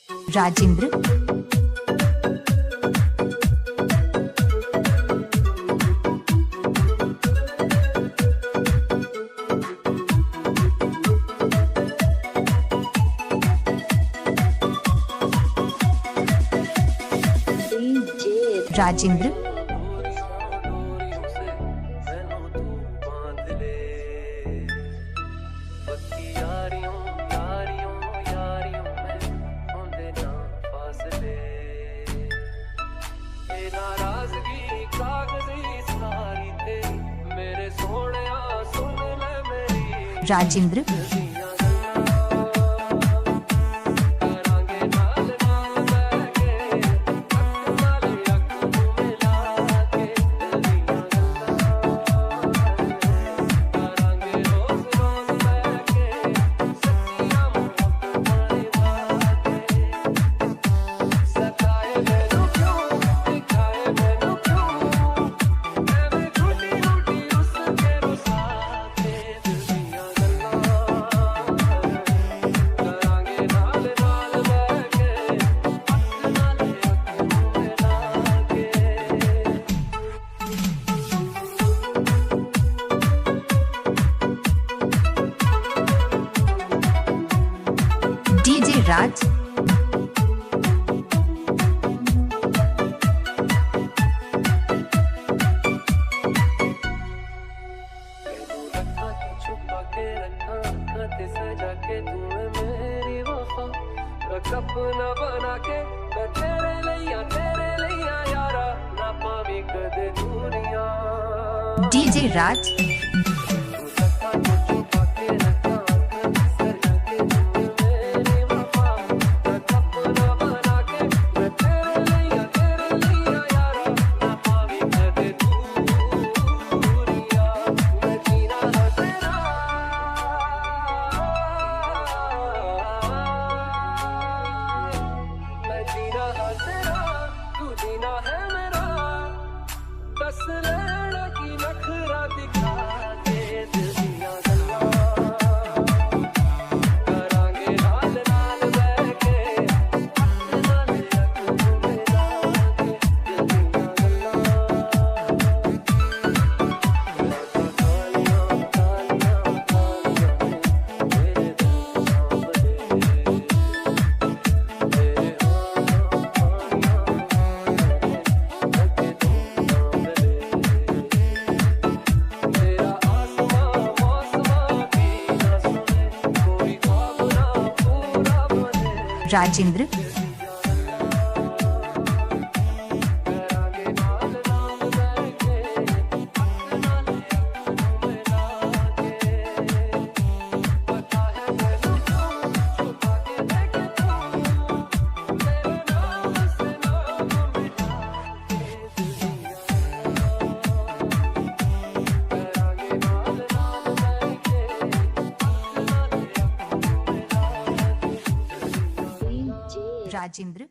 Rajendra, Rajendra, Rajendra, DJ राज, सपना बना के मैं तेरे लिया यारा ना पावी कदे दूरियां। डीजे राज, तू जीना है मेरा, दस लेना की नखरा दिखा के दिल दिया गल्ला करांगे नाल नाल बैठ के नाल अख मिला के दिल दिया राजेंद्र, राजेंद्र,